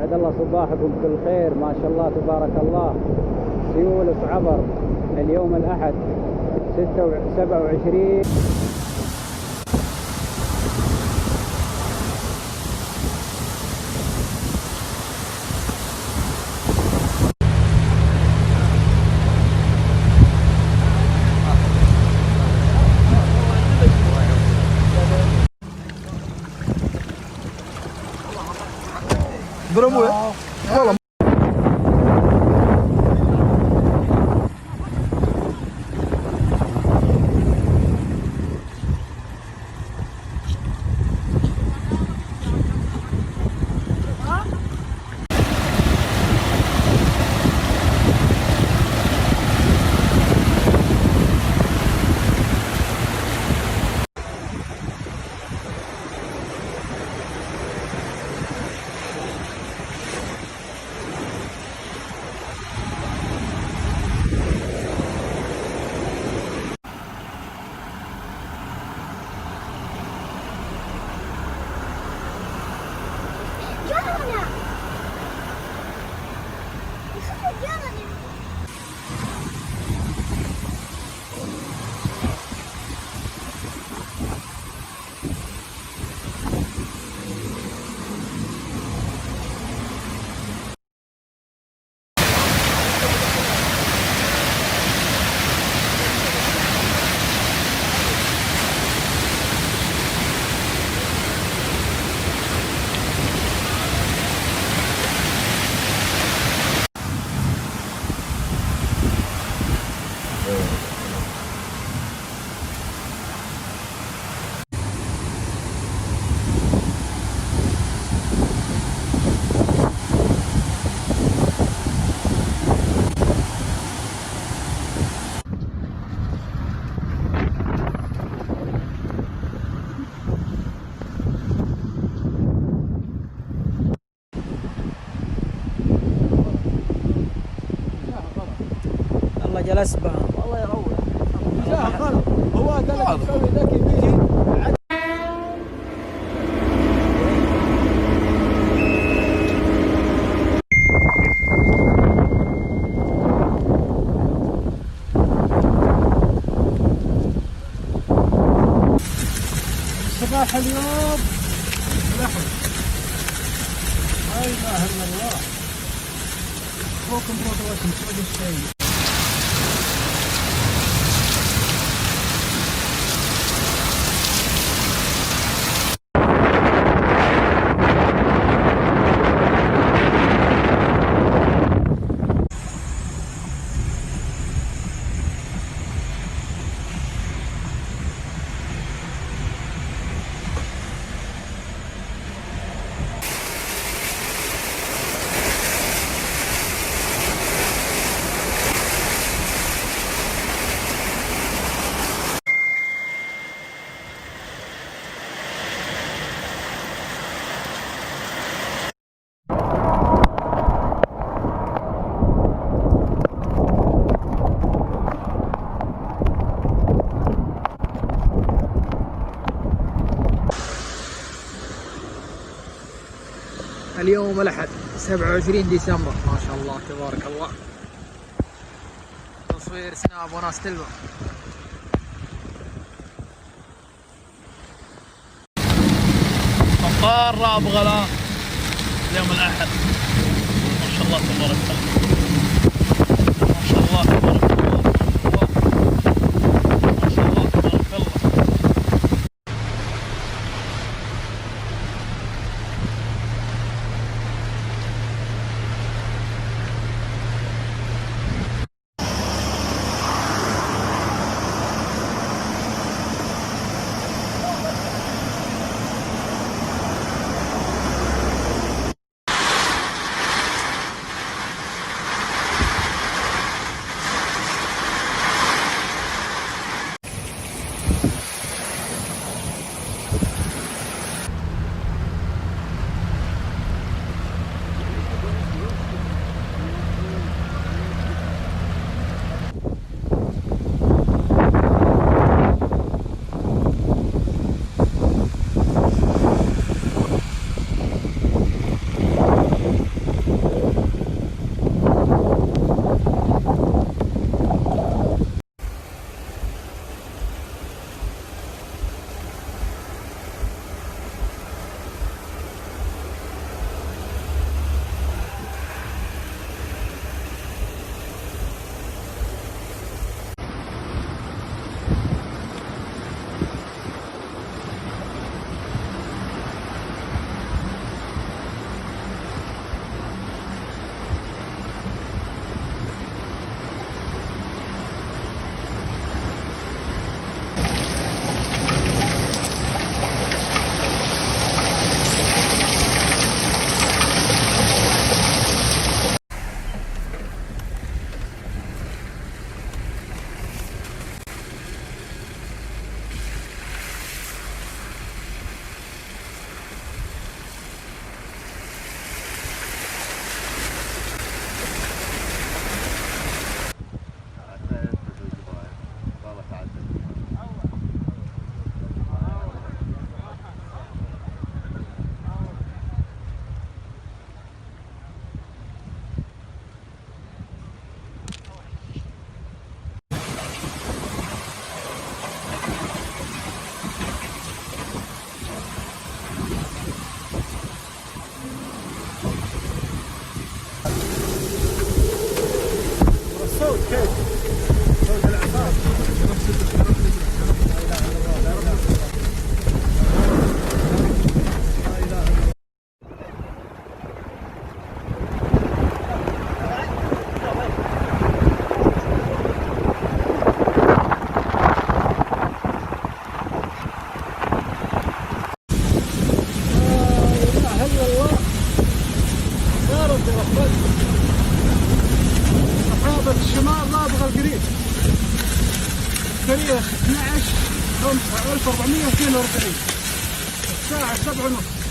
اسعد الله صباحكم بكل خير. ما شاء الله تبارك الله. سيول عبر اليوم الأحد 27. ضربوه والله. الله جلس بها والله يروح. لا غلط، هو قال لك تسوي ذكي بيجي. صباح اليوم لحم. لا اله الا الله. فوقكم بروتوكم تسوي الشيء. اليوم الأحد 27 ديسمبر. ما شاء الله تبارك الله. تصوير سناب وناس تلبى. مطار راب غلا اليوم الأحد. ما شاء الله تبارك الله. ما شاء الله تبارك الله. ما شاء الله تبارك الله. الشمال ما ابغى القريب. التاريخ 12/5/1442 الساعة 7:30.